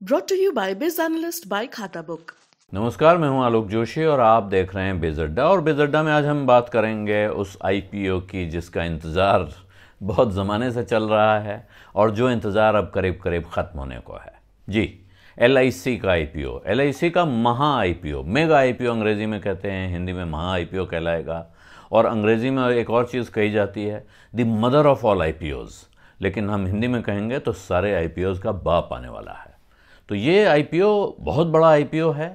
Brought to you by Biz Analyst by खाता book. नमस्कार, मैं हूं आलोक जोशी और आप देख रहे हैं बिज अड्डा। और बिज अड्डा में आज हम बात करेंगे उस आईपीओ की जिसका इंतज़ार बहुत ज़माने से चल रहा है और जो इंतज़ार अब करीब करीब ख़त्म होने को है। जी, एलआईसी का आईपीओ, एलआईसी का महा आईपीओ, मेगा आईपीओ अंग्रेज़ी में कहते हैं, हिंदी में महा आईपीओ कहलाएगा। और अंग्रेज़ी में एक और चीज़ कही जाती है, द मदर ऑफ ऑल आईपीओज़, लेकिन हम हिंदी में कहेंगे तो सारे आईपीओज़ का बाप आने वाला है। तो ये आईपीओ बहुत बड़ा आईपीओ है।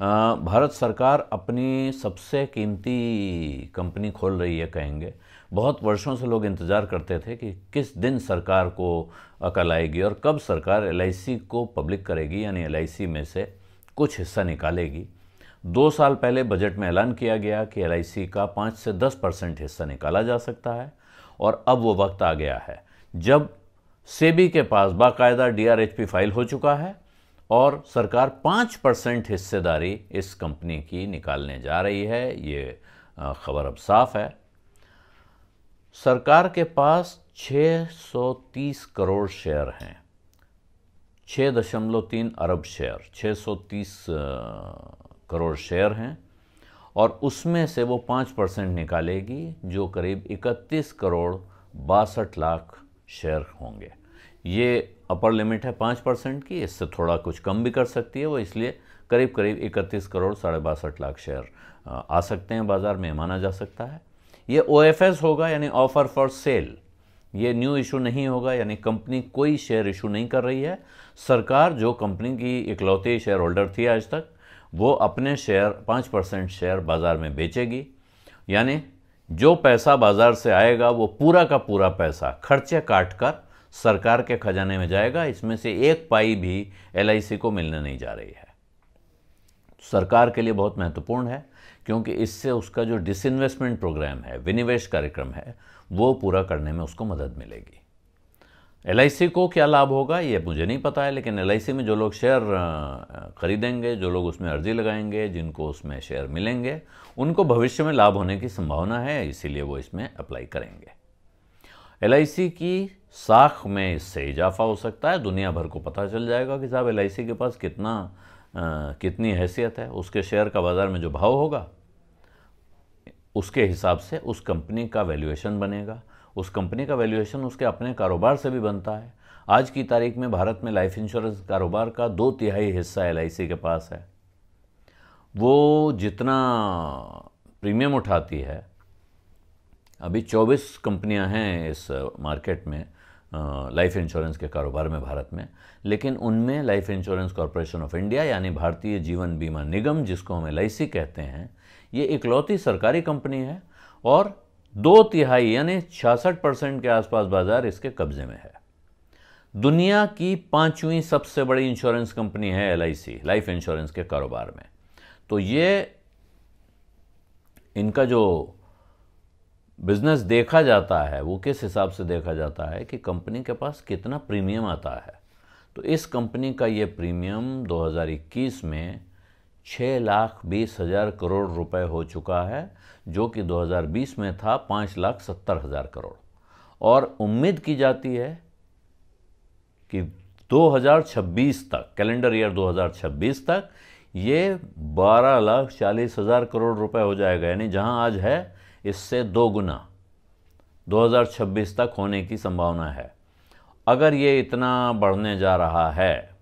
भारत सरकार अपनी सबसे कीमती कंपनी खोल रही है कहेंगे। बहुत वर्षों से लोग इंतज़ार करते थे कि किस दिन सरकार को अकल आएगी और कब सरकार एलआईसी को पब्लिक करेगी, यानी एलआईसी में से कुछ हिस्सा निकालेगी। 2 साल पहले बजट में ऐलान किया गया कि एलआईसी का 5 से 10% हिस्सा निकाला जा सकता है और अब वो वक्त आ गया है जब सेबी के पास बाकायदा डीआरएचपी फाइल हो चुका है और सरकार 5% हिस्सेदारी इस कंपनी की निकालने जा रही है। ये खबर अब साफ है। सरकार के पास 630 करोड़ शेयर हैं, 6.3 अरब शेयर, 630 करोड़ शेयर हैं और उसमें से वो 5% निकालेगी जो करीब 31 करोड़ 62 लाख शेयर होंगे। ये अपर लिमिट है 5% की, इससे थोड़ा कुछ कम भी कर सकती है वो, इसलिए करीब करीब 31 करोड़ 62.5 लाख शेयर आ सकते हैं बाज़ार में, माना जा सकता है। ये ओएफएस होगा, यानी ऑफर फॉर सेल। ये न्यू इशू नहीं होगा, यानी कंपनी कोई शेयर इशू नहीं कर रही है। सरकार, जो कंपनी की इकलौती शेयर होल्डर थी आज तक, वो अपने शेयर 5% शेयर बाज़ार में बेचेगी। यानी जो पैसा बाज़ार से आएगा वो पूरा का पूरा पैसा खर्चे काट कर सरकार के खजाने में जाएगा। इसमें से एक पाई भी एलआईसी को मिलने नहीं जा रही है। सरकार के लिए बहुत महत्वपूर्ण है क्योंकि इससे उसका जो डिसइन्वेस्टमेंट प्रोग्राम है, विनिवेश कार्यक्रम है, वो पूरा करने में उसको मदद मिलेगी। एलआईसी को क्या लाभ होगा ये मुझे नहीं पता है, लेकिन एलआईसी में जो लोग शेयर खरीदेंगे, जो लोग उसमें अर्जी लगाएंगे, जिनको उसमें शेयर मिलेंगे, उनको भविष्य में लाभ होने की संभावना है, इसीलिए वो इसमें अप्लाई करेंगे। एलआईसी की साख में इससे इजाफा हो सकता है। दुनिया भर को पता चल जाएगा कि साहब एलआईसी के पास कितनी हैसियत है। उसके शेयर का बाज़ार में जो भाव होगा उसके हिसाब से उस कंपनी का वैल्यूएशन बनेगा। उस कंपनी का वैल्यूएशन उसके अपने कारोबार से भी बनता है। आज की तारीख में भारत में लाइफ इंश्योरेंस कारोबार का 2/3 हिस्सा एलआईसी के पास है। वो जितना प्रीमियम उठाती है, अभी 24 कंपनियां हैं इस मार्केट में, लाइफ इंश्योरेंस के कारोबार में भारत में, लेकिन उनमें life insurance corporation of India यानी भारतीय जीवन बीमा निगम, जिसको हम एलआईसी कहते हैं, ये इकलौती सरकारी कंपनी है और 2/3 यानी 66% के आसपास बाजार इसके कब्जे में है। दुनिया की 5वीं सबसे बड़ी इंश्योरेंस कंपनी है एलआईसी, लाइफ इंश्योरेंस के कारोबार में। तो ये इनका जो बिजनेस देखा जाता है वो किस हिसाब से देखा जाता है कि कंपनी के पास कितना प्रीमियम आता है। तो इस कंपनी का ये प्रीमियम 2021 में 6,20,000 करोड़ रुपए हो चुका है, जो कि 2020 में था 5,70,000 करोड़। और उम्मीद की जाती है कि 2026 तक, कैलेंडर ईयर 2026 तक, ये 12,40,000 करोड़ रुपए हो जाएगा। यानी जहां आज है इससे 2 गुना 2026 तक होने की संभावना है। अगर ये इतना बढ़ने जा रहा है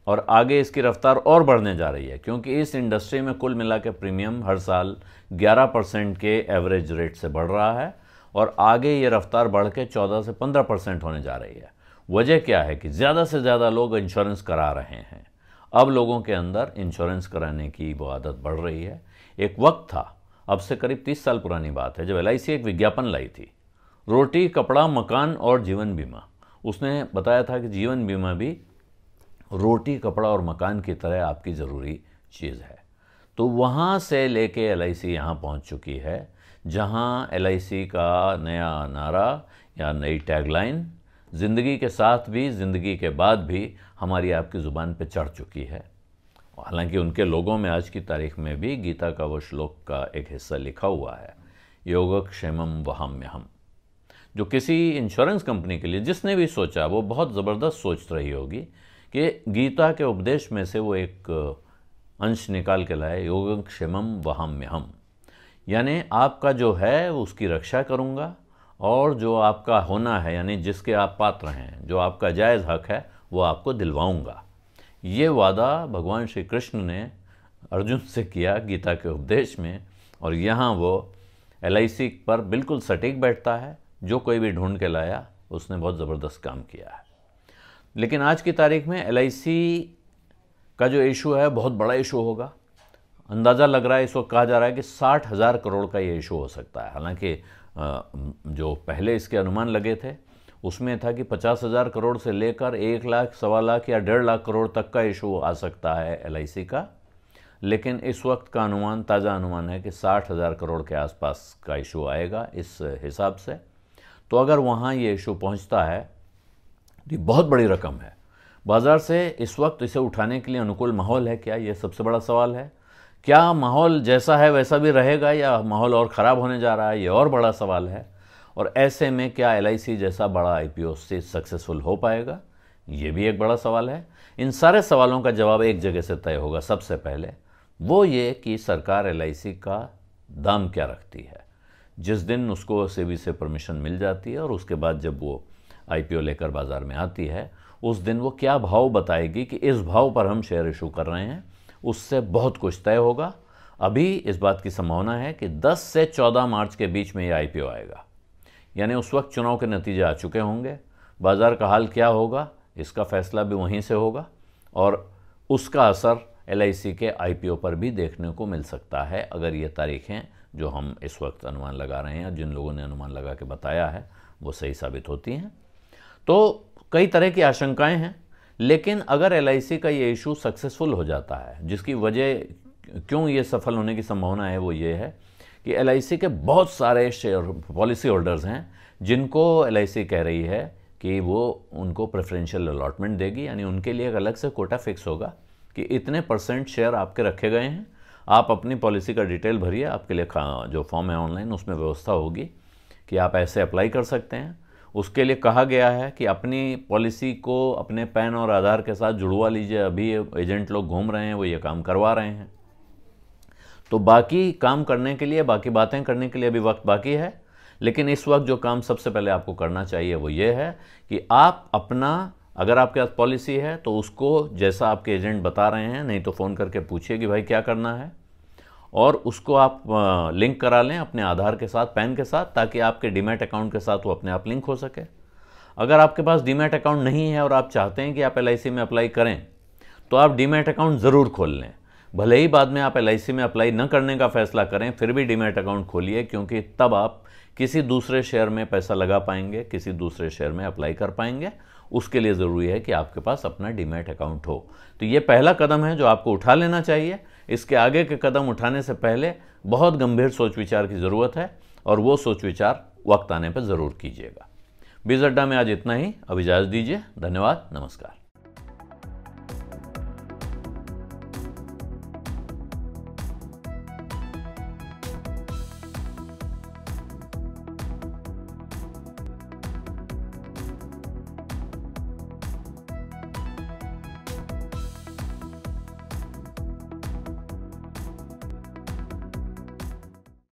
और आगे इसकी रफ्तार और बढ़ने जा रही है, क्योंकि इस इंडस्ट्री में कुल मिला के प्रीमियम हर साल 11% के एवरेज रेट से बढ़ रहा है और आगे ये रफ्तार बढ़ के 14 से 15% होने जा रही है। वजह क्या है कि ज़्यादा से ज़्यादा लोग इंश्योरेंस करा रहे हैं। अब लोगों के अंदर इंश्योरेंस कराने की वो आदत बढ़ रही है। एक वक्त था, अब से करीब 30 साल पुरानी बात है, जब एलआईसी एक विज्ञापन लाई थी, रोटी कपड़ा मकान और जीवन बीमा। उसने बताया था कि जीवन बीमा भी रोटी कपड़ा और मकान की तरह आपकी ज़रूरी चीज़ है। तो वहाँ से लेके एलआईसी यहाँ पहुँच चुकी है, जहाँ एलआईसी का नया नारा या नई टैगलाइन ज़िंदगी के साथ भी ज़िंदगी के बाद भी हमारी आपकी ज़ुबान पे चढ़ चुकी है। हालांकि उनके लोगों में आज की तारीख में भी गीता का वो श्लोक का एक हिस्सा लिखा हुआ है, योगक्षेमम वहाम्यहम, जो किसी इंश्योरेंस कंपनी के लिए जिसने भी सोचा वो बहुत ज़बरदस्त सोच रही होगी कि गीता के उपदेश में से वो एक अंश निकाल के लाए, योगक्षेमम वहाम्यहम, यानी आपका जो है उसकी रक्षा करूँगा और जो आपका होना है यानी जिसके आप पात्र हैं, जो आपका जायज़ हक है वो आपको दिलवाऊंगा। ये वादा भगवान श्री कृष्ण ने अर्जुन से किया गीता के उपदेश में, और यहाँ वो LIC पर बिल्कुल सटीक बैठता है। जो कोई भी ढूंढ के लाया उसने बहुत ज़बरदस्त काम किया है। लेकिन आज की तारीख में LIC का जो इशू है बहुत बड़ा इशू होगा। अंदाज़ा लग रहा है, इस वक्त कहा जा रहा है कि 60,000 करोड़ का ये इशू हो सकता है। हालांकि जो पहले इसके अनुमान लगे थे उसमें था कि 50,000 करोड़ से लेकर 1 लाख, 1.25 लाख या 1.5 लाख करोड़ तक का इशू आ सकता है LIC का। लेकिन इस वक्त का अनुमान, ताज़ा अनुमान है कि 60,000 करोड़ के आसपास का इशू आएगा इस हिसाब से। तो अगर वहाँ ये इशू पहुँचता है तो ये बहुत बड़ी रकम है। बाज़ार से इस वक्त इसे उठाने के लिए अनुकूल माहौल है क्या, ये सबसे बड़ा सवाल है। क्या माहौल जैसा है वैसा भी रहेगा या माहौल और ख़राब होने जा रहा है, ये और बड़ा सवाल है। और ऐसे में क्या LIC जैसा बड़ा IPO से सक्सेसफुल हो पाएगा, ये भी एक बड़ा सवाल है। इन सारे सवालों का जवाब एक जगह से तय होगा। सबसे पहले वो ये कि सरकार LIC का दाम क्या रखती है। जिस दिन उसको SEBI से परमिशन मिल जाती है और उसके बाद जब वो IPO लेकर बाज़ार में आती है, उस दिन वो क्या भाव बताएगी कि इस भाव पर हम शेयर इशू कर रहे हैं, उससे बहुत कुछ तय होगा। अभी इस बात की संभावना है कि 10 से 14 मार्च के बीच में ये IPO आएगा, यानी उस वक्त चुनाव के नतीजे आ चुके होंगे। बाज़ार का हाल क्या होगा इसका फैसला भी वहीं से होगा और उसका असर LIC के IPO पर भी देखने को मिल सकता है, अगर ये तारीखें जो हम इस वक्त अनुमान लगा रहे हैं, जिन लोगों ने अनुमान लगा के बताया है, वो सही साबित होती हैं। तो कई तरह की आशंकाएं हैं, लेकिन अगर LIC का ये इशू सक्सेसफुल हो जाता है, जिसकी वजह क्यों ये सफल होने की संभावना है वो ये है कि LIC के बहुत सारे शेयर पॉलिसी होल्डर्स हैं जिनको LIC कह रही है कि वो उनको प्रेफरेंशियल अलॉटमेंट देगी, यानी उनके लिए एक अलग से कोटा फिक्स होगा कि इतने % शेयर आपके रखे गए हैं, आप अपनी पॉलिसी का डिटेल भरिए, आपके लिए जो फॉर्म है ऑनलाइन उसमें व्यवस्था होगी कि आप ऐसे अप्लाई कर सकते हैं। उसके लिए कहा गया है कि अपनी पॉलिसी को अपने पैन और आधार के साथ जुड़वा लीजिए। अभी एजेंट लोग घूम रहे हैं, वो ये काम करवा रहे हैं। तो बाकी काम करने के लिए, बाकी बातें करने के लिए अभी वक्त बाकी है, लेकिन इस वक्त जो काम सबसे पहले आपको करना चाहिए वो ये है कि आप अपना, अगर आपके पास पॉलिसी है तो उसको जैसा आपके एजेंट बता रहे हैं, नहीं तो फ़ोन करके पूछिए कि भाई क्या करना है, और उसको आप लिंक करा लें अपने आधार के साथ, पैन के साथ, ताकि आपके डीमैट अकाउंट के साथ वो अपने आप लिंक हो सके। अगर आपके पास डीमैट अकाउंट नहीं है और आप चाहते हैं कि आप LIC में अप्लाई करें, तो आप डीमैट अकाउंट ज़रूर खोल लें। भले ही बाद में आप LIC में अप्लाई न करने का फैसला करें, फिर भी डीमैट अकाउंट खोलिए, क्योंकि तब आप किसी दूसरे शेयर में पैसा लगा पाएंगे, किसी दूसरे शेयर में अप्लाई कर पाएंगे। उसके लिए ज़रूरी है कि आपके पास अपना डीमैट अकाउंट हो। तो ये पहला कदम है जो आपको उठा लेना चाहिए। इसके आगे के कदम उठाने से पहले बहुत गंभीर सोच विचार की ज़रूरत है, और वो सोच विचार वक्त आने पर ज़रूर कीजिएगा। बीज अड्डा में आज इतना ही। अब इजाज़त दीजिए। धन्यवाद। नमस्कार।